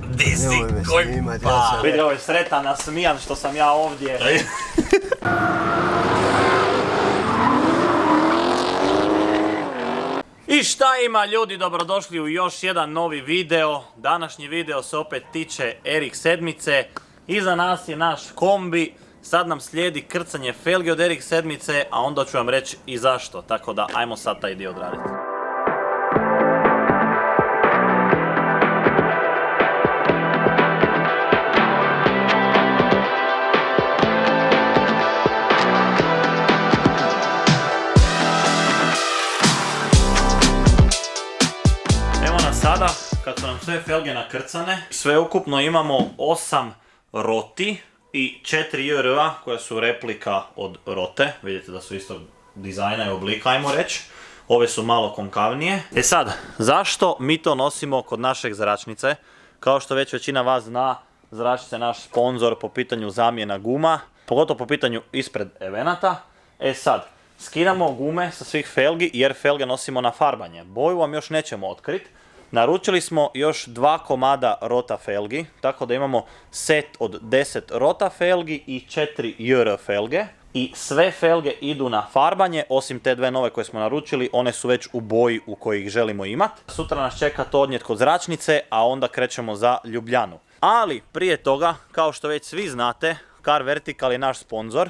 Di si, koji pa? Vidi, ovo je sretan, nasmijan što sam ja ovdje. I šta ima ljudi, dobrodošli u još jedan novi video. Današnji video se opet tiče RX-7. Iza nas je naš kombi. Sad nam slijedi krcanje felge od RX-7, a onda ću vam reći i zašto. Tako da, ajmo sad taj dio odraditi. Sada, kad su nam sve felge nakrcane, sve ukupno imamo 8 roti i 4 JR-a koja su replika od rote. Vidite da su isto dizajna i oblika, ajmo reći. Ove su malo konkavnije. E sad, zašto mi to nosimo kod našeg zračnice? Kao što već većina vas zna, zračnica je naš sponzor po pitanju zamjena guma, pogotovo po pitanju ispred evenata. E sad, skidamo gume sa svih felgi jer felge nosimo na farbanje. Boju vam još nećemo otkriti. Naručili smo još 2 komada rota felgi, tako da imamo set od 10 rota felgi i 4 JR felge. I sve felge idu na farbanje, osim te dve nove koje smo naručili, one su već u boji u kojoj ih želimo imati. Sutra nas čeka to odnijet kod zračnice, a onda krećemo za Ljubljanu. Ali prije toga, kao što već svi znate, Car Vertical je naš sponzor.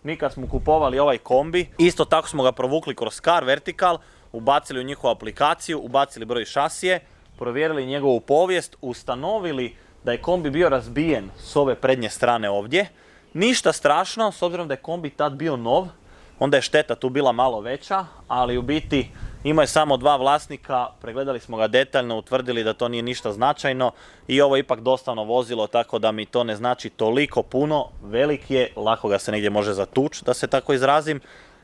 Mi kad smo kupovali ovaj kombi, isto tako smo ga provukli kroz Car Vertical, ubacili u njihovu aplikaciju, ubacili broj šasije, provjerili njegovu povijest, ustanovili da je kombi bio razbijen s ove prednje strane ovdje. Ništa strašno, s obzirom da je kombi tad bio nov, onda je šteta tu bila malo veća, ali u biti imao je samo 2 vlasnika, pregledali smo ga detaljno, utvrdili da to nije ništa značajno i ovo je ipak dostavno vozilo, tako da mi to ne znači toliko puno. Velik je, lako ga se negdje može zatući, da se tako izrazim,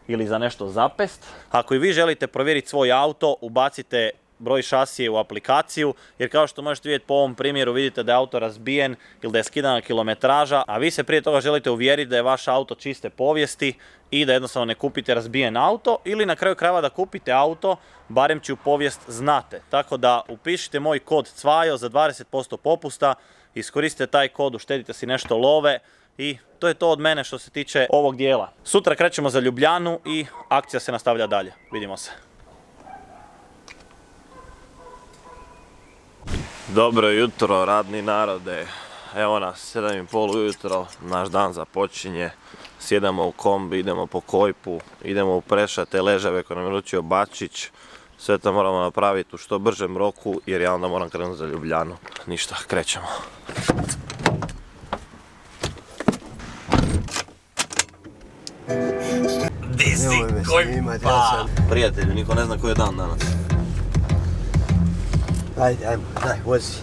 ili za nešto zapest. Ako i vi želite provjeriti svoj auto, ubacite broj šasije u aplikaciju, jer kao što možete vidjeti po ovom primjeru, vidite da je auto razbijen ili da je skidana kilometraža, a vi se prije toga želite uvjeriti da je vaš auto čiste povijesti i da jednostavno ne kupite razbijen auto, ili na kraju krajeva da kupite auto, barem čiju povijest znate. Tako da upišite moj kod CVAJO za 20% popusta, iskoristite taj kod, uštedite si nešto love. I to je to od mene što se tiče ovog dijela. Sutra krećemo za Ljubljanu i akcija se nastavlja dalje. Vidimo se. Dobro jutro, radni narode. Evo nas, 7:30 ujutro, naš dan započinje. Sjedamo u kombi, idemo po Kojpu, idemo u Prešate ležave koje nam je naručio Bačić. Sve to moramo napraviti u što bržem roku jer ja onda moram krenuti za Ljubljanu. Ništa, krećemo. Di si, koji pa? Prijatelju, niko ne zna koji je dan danas. Ajde, ajmo, daj, vozi.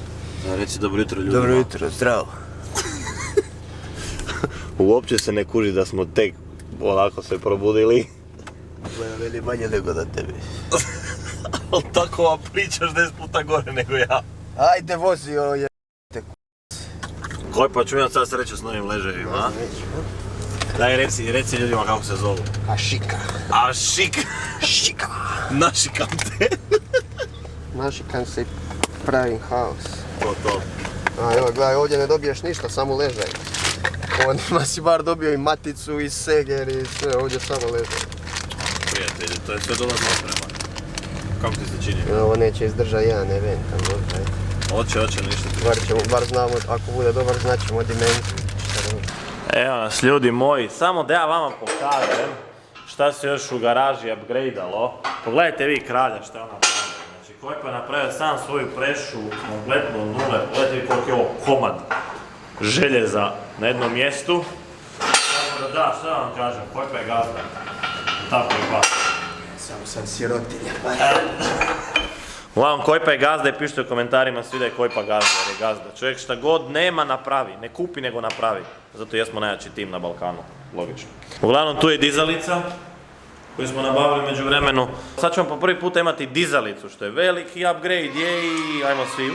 Da, reci dobro jutro ljudima. Dobro jutro, zdravo. Uopće se ne kuži da smo tek onako se probudili. Moja veli manje nego da tebi. Ali tako vam pričaš 10 puta gore nego ja. Ajde, vozi, ovo je... Koji pa ću imati sad sreću s novim leževima, a? Daj, reci ljudima kako se zovu. Ašika. Šika. Našikam te. Našikam se i pravim haos. To. A evo, gledaj, ovdje ne dobiješ ništa, samo ležaj. Ovdje si bar dobio i maticu, i seger, i sve, ovdje samo ležaj. Prijatelji, to je sve dodatno oprema. Kako ti se čini? Ovo neće izdržati jedan event, ali možda je. Hoće, ništa. Bar znamo, ako bude dobar, znaćemo dimenziju. Evo nas ljudi moji, samo da ja vama pokažem šta se još u garaži upgradealo. Pogledajte vi kralja šta je on napravio. Znači, Kojpa je napravio sam svoju prešu, kompletno od nule. Pogledajte vi koliko je ovo komad željeza na jednom mjestu. Tako da, šta vam kažem, Kojpa je gazda. Tako je pa. Samo sam sirotinja. Uglavnom, Kojpa je gazda i pišite u komentarima svi da je Kojpa gazda, jer je gazda. Čovjek šta god nema napravi, ne kupi nego napravi. Zato jesmo najjači tim na Balkanu, logično. Uglavnom, tu je dizalica koju smo nabavili među vremenu. Sad ćemo po prvi puta imati dizalicu, što je veliki upgrade, jej, ajmo svi.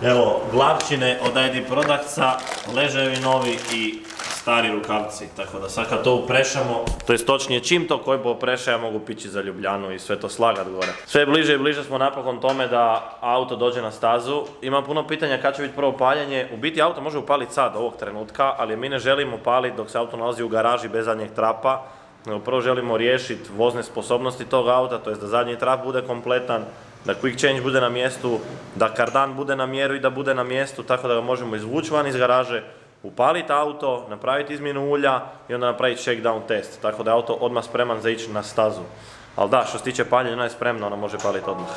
Evo, glavčine od ID Productsa, leževi novi i stari rukavci, tako da sad kad to uprešamo, to je točnije čim to koji popreša ja mogu pići za Ljubljanu i sve to slagat gore. Sve bliže i bliže smo napokon tome da auto dođe na stazu. Imam puno pitanja kad će biti prvo paljenje. U biti auto može upaliti sad ovog trenutka, ali mi ne želimo paliti dok se auto nalazi u garaži bez zadnjeg trapa. Nego prvo želimo riješiti vozne sposobnosti tog auta, to jest da zadnji trap bude kompletan, da quick change bude na mjestu, da kardan bude na mjeru i da bude na mjestu, tako da ga možemo izvući van iz garaže, upaliti auto, napraviti izmjenu ulja i onda napraviti shakedown test, tako da je auto odmah spreman za ići na stazu. Ali da, što se tiče paljenja, ona je spremna, ona može paliti odmah.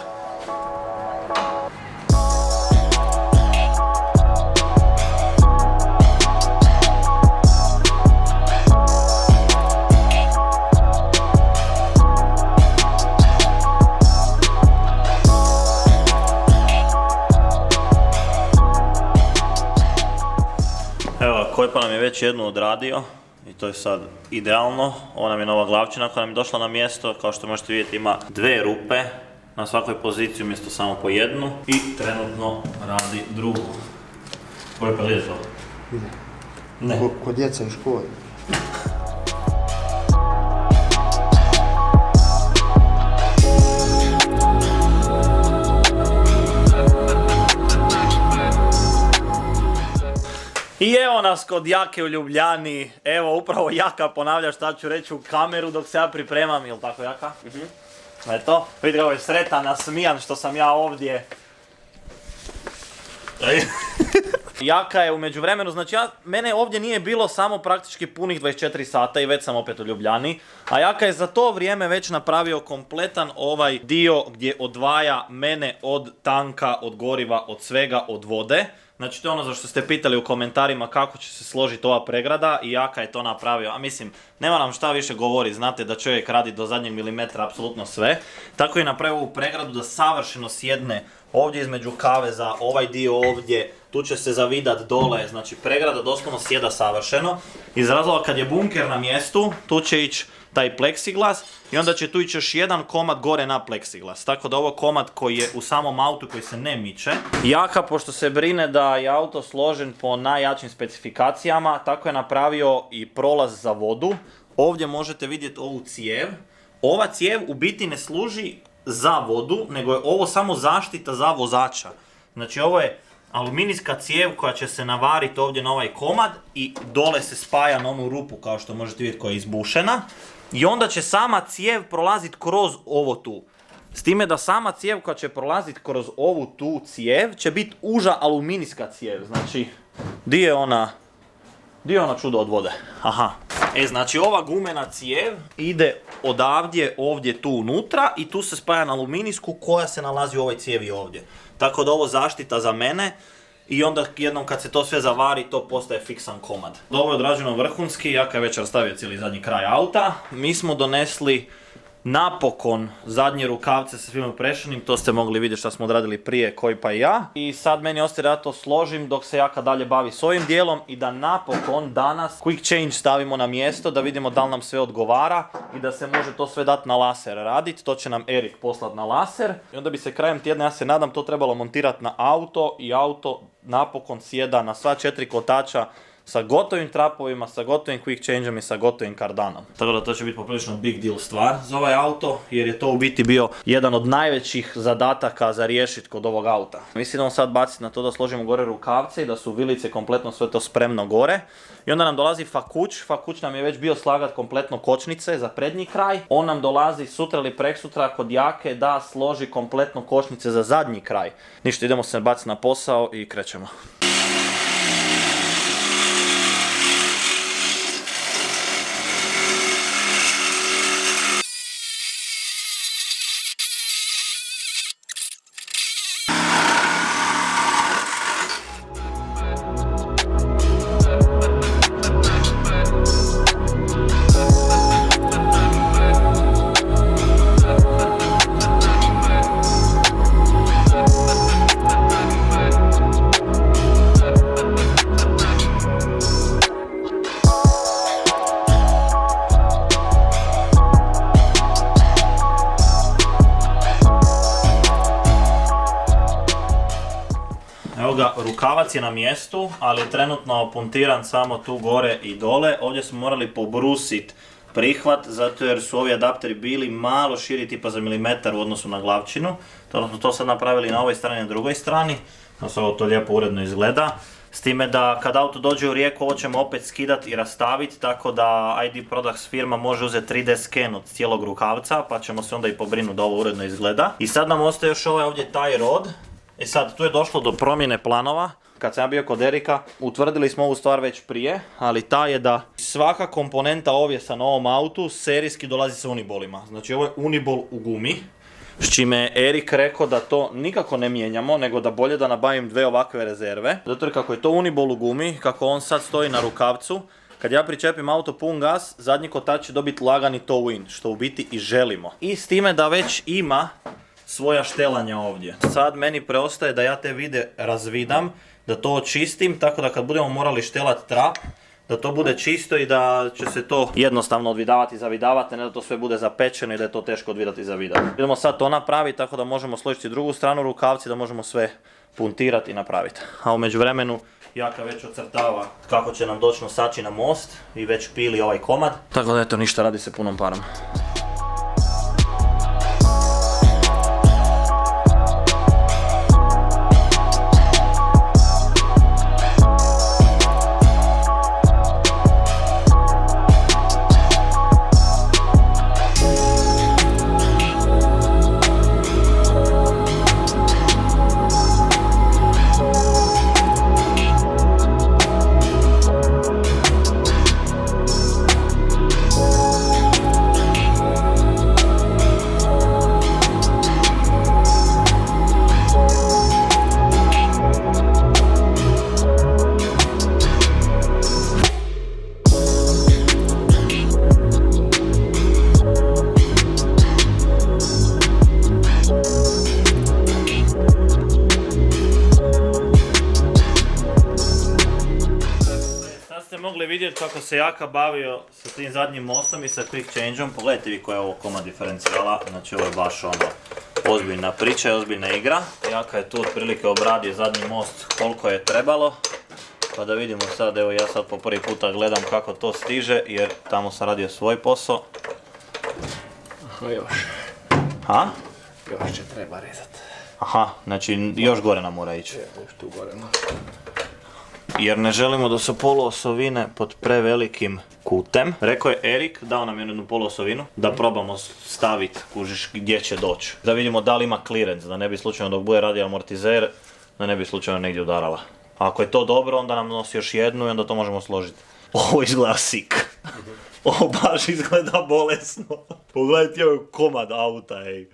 Kojpa nam je već jednu odradio i to je sad idealno. Ovo nam je nova glavčina koja nam je došla na mjesto. Kao što možete vidjeti ima dve rupe na svakoj poziciji umjesto samo po jednu. I trenutno radi drugu. Kojpa, vidi to? Ne. Kod djeca u školi. I evo nas kod Jake u Ljubljani, evo upravo Jaka ponavlja šta ću reći u kameru dok se ja pripremam, jel tako Jaka? Eto, vidi ga, ovo je sretan, nasmijan što sam ja ovdje. Jaka je u međuvremenu, znači mene ovdje nije bilo samo praktički punih 24 sata i već sam opet u Ljubljani. A Jaka je za to vrijeme već napravio kompletan ovaj dio gdje odvaja mene od tanka, od goriva, od svega, od vode. Znači to je ono za što ste pitali u komentarima kako će se složiti ova pregrada i Jaka je to napravio. A mislim, nema nam šta više govori, znate da čovjek radi do zadnjeg milimetra apsolutno sve. Tako je napravio ovu pregradu da savršeno sjedne ovdje između kaveza, ovaj dio ovdje, tu će se zavidat dole, znači pregrada doslovno sjeda savršeno. Iz razloga kad je bunker na mjestu, tu će ići taj pleksiglas i onda će tu ići još jedan komad gore na pleksiglas. Tako da ovo komad koji je u samom autu koji se ne miče. Jaka, pošto se brine da je auto složen po najjačim specifikacijama, tako je napravio i prolaz za vodu. Ovdje možete vidjeti ovu cijev. Ova cijev u biti ne služi za vodu, nego je ovo samo zaštita za vozača. Znači ovo je aluminijska cijev koja će se navariti ovdje na ovaj komad i dole se spaja na onu rupu kao što možete vidjeti koja je izbušena. I onda će sama cijev prolaziti kroz ovo tu. S time da sama cijev koja će prolaziti kroz ovu tu cijev će biti uža aluminijska cijev. Znači, di je ona čudo od vode? Aha. Znači ova gumena cijev ide odavdje ovdje tu unutra i tu se spaja na aluminijsku koja se nalazi u ovoj cijevi ovdje. Tako da ovo zaštita za mene i onda jednom kad se to sve zavari to postaje fiksan komad. Ovo je odrađeno vrhunski, Jaka je već rastavio cijeli zadnji kraj auta. Mi smo donesli napokon zadnje rukavce sa svim oprešenim, to ste mogli vidjeti što smo odradili prije Kojpa i ja. I sad meni ostaje da to složim dok se Jaka dalje bavi s ovim dijelom i da napokon danas quick change stavimo na mjesto da vidimo da li nam sve odgovara i da se može to sve dati na laser raditi. To će nam Erik poslati na laser i onda bi se krajem tjedna, ja se nadam, to trebalo montirati na auto i auto napokon sjeda na sva 4 kotača sa gotovim trapovima, sa gotovim quick changeom i sa gotovim kardanom. Tako da to će biti poprilično big deal stvar za ovaj auto, jer je to u biti bio jedan od najvećih zadataka za riješiti kod ovog auta. Mislim sad baciti na to da složimo gore rukavce i da su vilice kompletno sve to spremno gore. I onda nam dolazi Fakuć, Fakuć nam je već bio slagat kompletno kočnice za prednji kraj. On nam dolazi sutra ili preksutra kod Jake da složi kompletno kočnice za zadnji kraj. Ništa, idemo se baciti na posao i krećemo. ga, rukavac je na mjestu, ali je trenutno puntiran samo tu gore i dole. Ovdje smo morali pobrusiti prihvat, zato jer su ovi adapteri bili malo širi, tipa za milimetar u odnosu na glavčinu. To smo to sad napravili na ovoj strani i na drugoj strani. Ovo to lijepo uredno izgleda. S time da kad auto dođe u Rijeku, ovo ćemo opet skidati i rastaviti, tako da ID Products firma može uzeti 3D sken od cijelog rukavca, pa ćemo se onda i pobrinuti da ovo uredno izgleda. I sad nam ostaje još ovaj ovdje taj rod. I sad tu je došlo do promjene planova. Kad sam ja bio kod Erika, utvrdili smo ovu stvar već prije, ali ta je da svaka komponenta ovjesa na ovom autu serijski dolazi sa unibolima. Znači ovo je unibol u gumi, s čime je Erik rekao da to nikako ne mijenjamo, nego da bolje da nabavim dve ovakve rezerve. Zato jer kako je to unibol u gumi, kako on sad stoji na rukavcu, kad ja pričepim auto pun gas, zadnji kotač će dobiti lagani toe in, što u biti i želimo. I s time da već ima svoja štelanja ovdje. Sad meni preostaje da ja te vide razvidam, da to očistim, tako da kad budemo morali štelati trap, da to bude čisto i da će se to jednostavno odvidavati i zavidavati, ne da to sve bude zapečeno i da je to teško odvidati i zavidati. Idemo sad to napraviti tako da možemo složiti drugu stranu rukavci, da možemo sve puntirati i napraviti. A u međuvremenu Jaka već ocrtava kako će nam doći nosači na most i već pili ovaj komad. Tako da eto, ništa, radi se punom parom. Mogli vidjeti kako se Jaka bavio sa tim zadnjim mostom i sa quick changeom. Pogledajte vi koja je ovo komad diferencijala, znači ovo je baš ono ozbiljna priča i ozbiljna igra. Jaka je tu otprilike obradio zadnji most koliko je trebalo. Pa da vidimo sad, evo ja sad po prvi puta gledam kako to stiže jer tamo sam radio svoj posao. Još. Ha? Još će treba rezati. Aha, znači još gore nam mora ići. Još tu gore. Jer ne želimo da su poluosovine pod prevelikim kutem. Rekao je Erik, dao nam jednu poluosovinu, da probamo staviti, kužiš, gdje će doći. Da vidimo da li ima clearance, da ne bi slučajno dok bude radio amortizer, da ne bi slučajno negdje udarala. A ako je to dobro, onda nam nosi još jednu i onda to možemo složiti. Ovo izgleda sik. Ovo baš izgleda bolesno. Pogledajte ovaj komad auta, ej.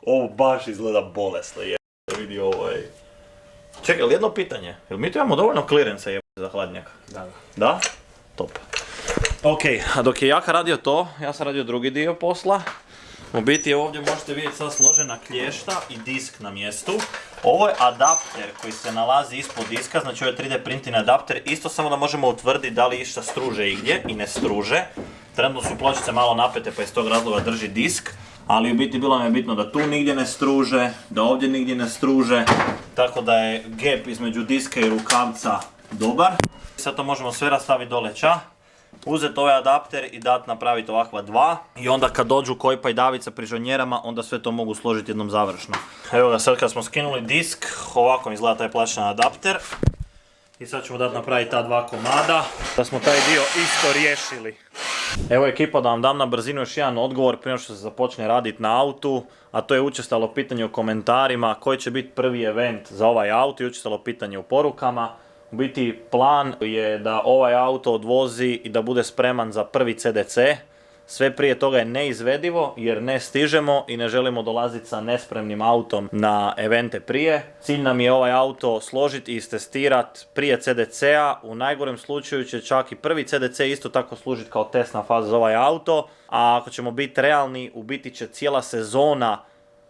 Ovo baš izgleda bolesno, je. Vidi ovo, ej. Čekaj, ali jedno pitanje, jel mi tu imamo dovoljno clearance za hladnjak? Da. Da? Top. Ok, a dok je Jaka radio to, ja sam radio drugi dio posla. U biti ovdje možete vidjeti sad složena klješta i disk na mjestu. Ovo je adapter koji se nalazi ispod diska, znači ovo je 3D printin adapter, isto samo da možemo utvrditi da li išta struže igdje i ne struže. Trenutno su pločice malo napete pa iz tog razloga drži disk. Ali u biti bilo nam je bitno da tu nigdje ne struže, da ovdje nigdje ne struže, tako da je gap između diska i rukavca dobar. Sad to možemo sve rastaviti dole ča, uzeti ovaj adapter i dati napraviti ovakva dva. I onda kad dođu Kojpa i Davica pri žonjerama, onda sve to mogu složiti jednom završno. Evo ga, sad kad smo skinuli disk, ovako izgleda taj plastičan adapter. I sad ćemo dati napraviti ta dva komada, da smo taj dio isto riješili. Evo ekipa, da vam dam na brzinu još jedan odgovor prije što se započne raditi na autu, a to je učestalo pitanje u komentarima koji će biti prvi event za ovaj auto i učestalo pitanje u porukama. U biti plan je da ovaj auto odvozi i da bude spreman za prvi CDC. Sve prije toga je neizvedivo jer ne stižemo i ne želimo dolaziti sa nespremnim autom na evente prije. Cilj nam je ovaj auto složiti i istestirati prije CDC-a. U najgorem slučaju će čak i prvi CDC isto tako služiti kao testna faza za ovaj auto. A ako ćemo biti realni, u biti će cijela sezona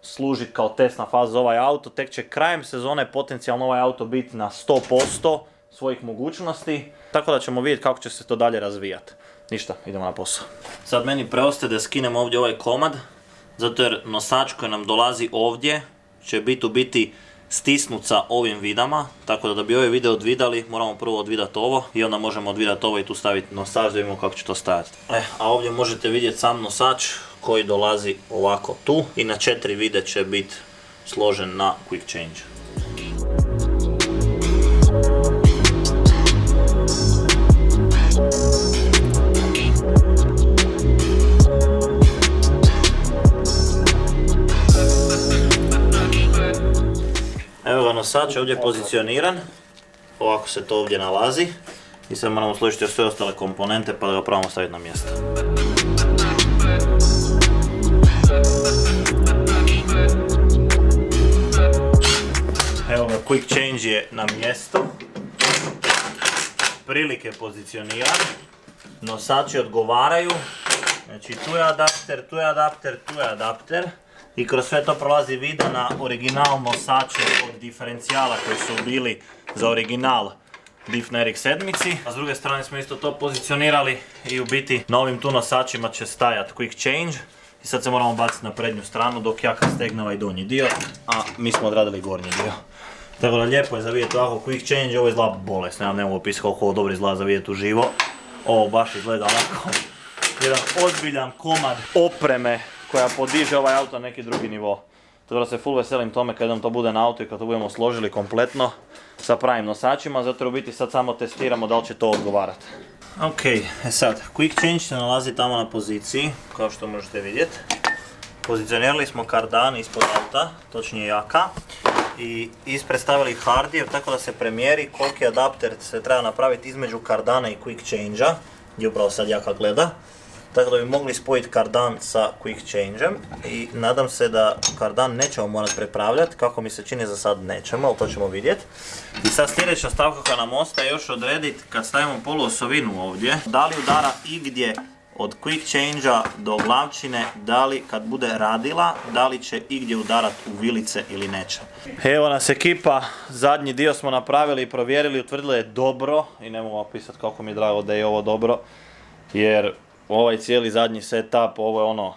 služiti kao testna faza za ovaj auto. Tek će krajem sezone potencijalno ovaj auto biti na 100% svojih mogućnosti. Tako da ćemo vidjeti kako će se to dalje razvijati. Ništa, idemo na posao. Sad meni preostaje da skinem ovdje ovaj komad, zato jer nosač koji nam dolazi ovdje će biti u biti stisnuti sa ovim vidama, tako da bi ovaj video odvidali moramo prvo odvidati ovo i onda možemo odvidati ovo i tu staviti nosač da vidimo kako će to stajati. A ovdje možete vidjeti sam nosač koji dolazi ovako tu i na 4 vide će biti složen na quick change. Evo ga, nosač je ovdje pozicioniran, ovako se to ovdje nalazi i sad moramo složiti sve ostale komponente pa da ga probamo staviti na mjesto. Evo ga, quick change je na mjestu, prilike pozicioniran, nosači odgovaraju, znači tu je adapter, tu je adapter, tu je adapter. I kroz sve to prolazi vid na original nosače od diferencijala koji su bili za original Diff na RX-7. A s druge strane smo isto to pozicionirali i u biti na ovim tu nosačima će stajati quick change. I sad se moramo baciti na prednju stranu dok ja kad stegnem ovaj donji dio, a mi smo odradili gornji dio. Tako da lijepo je za vidjeti ovako quick change, ovo izgleda bolesno, ja ne mogu opisati koliko ovo dobro izgleda za vidjeti uživo. Ovo baš izgleda onako jedan ozbiljan komad opreme koja podiže ovaj auto na neki drugi nivo. Tako da se full veselim tome kad nam to bude na auto i kad to budemo složili kompletno sa pravim nosačima, zato u biti sad samo testiramo da li će to odgovarati. Ok, sad, quick change se nalazi tamo na poziciji, kao što možete vidjeti. Pozicionirali smo kardan ispod auta, točnije jaka, i ispred stavili hardware tako da se premjeri koliki adapter se treba napraviti između kardana i quick change-a, gdje upravo sad jaka gleda. Tako da bi mogli spojiti kardan sa quick change-em i nadam se da kardan nećemo morati prepravljati, kako mi se čini za sad nećemo, ali to ćemo vidjeti. I sad sljedeća stavka koja nam ostaje još odrediti kad stavimo poluosovinu ovdje, da li udara igdje od quick change-a do glavčine, da li kad bude radila, da li će igdje udarati u vilice ili neće. Evo nas ekipa, zadnji dio smo napravili i provjerili, utvrdili je dobro i ne mogu opisati kako mi je drago da je ovo dobro, jer ovaj cijeli zadnji setup, ovo je ono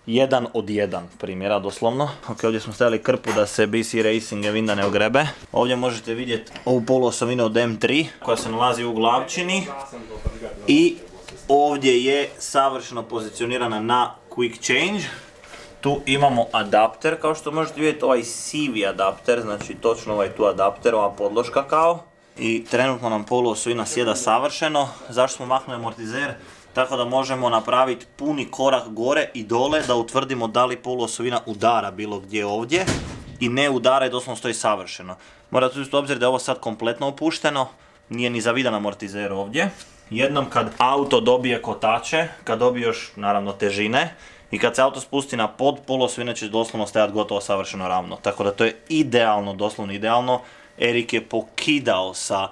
1 od 1 primjera doslovno. Ok, ovdje smo stavili krpu da se BC Racing vinda ne ogrebe. Ovdje možete vidjeti ovu poluosovinu od M3 koja se nalazi u glavčini i ovdje je savršeno pozicionirana na quick change. Tu imamo adapter, kao što možete vidjeti, ovaj sivi adapter, znači točno ovaj tu adapter, ova podloška kao. I trenutno nam poluosovina sjeda savršeno. Zašto smo maknuli amortizer? Tako da možemo napraviti puni korak gore i dole da utvrdimo da li poluosovina udara bilo gdje ovdje i ne udara i doslovno stoji savršeno. Morate uzeti u obzir da je ovo sad kompletno opušteno, nije ni zavidan amortizer ovdje. Jednom kad auto dobije kotače, kad dobije još naravno težine i kad se auto spusti na pod, poluosovina će doslovno stajati gotovo savršeno ravno. Tako da to je idealno, doslovno idealno. Erik je pokidao sa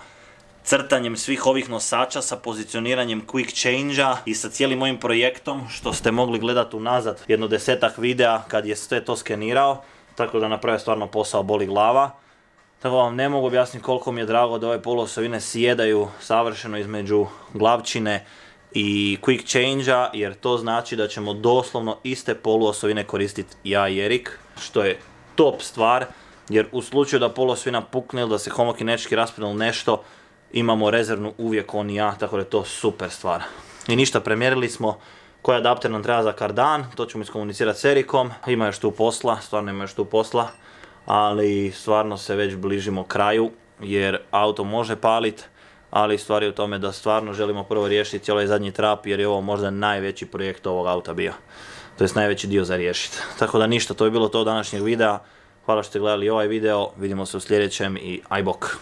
crtanjem svih ovih nosača, sa pozicioniranjem quick change-a i sa cijelim mojim projektom, što ste mogli gledati unazad jedno 10-ak videa kad je sve to skenirao, tako da napravio stvarno posao boli glava. Tako vam ne mogu objasniti koliko mi je drago da ove poluosovine sjedaju savršeno između glavčine i quick change-a, jer to znači da ćemo doslovno iste poluosovine koristiti ja i Erik, što je top stvar, jer u slučaju da poluosovina pukne ili da se homokinetički raspadne ili nešto, imamo rezervnu uvijek on i ja, tako da je to super stvar. I ništa, premjerili smo koji adapter nam treba za kardan, to ćemo iskomunicirati s Erikom. Ima još tu posla, stvarno ima još tu posla, ali stvarno se već bližimo kraju, jer auto može palit, ali stvar je u tome da stvarno želimo prvo riješiti cijeli zadnji trap, jer je ovo možda najveći projekt ovog auta bio. To je najveći dio za riješiti. Tako da ništa, to je bilo to današnjeg videa. Hvala što ste gledali ovaj video, vidimo se u sljedećem i aj bok!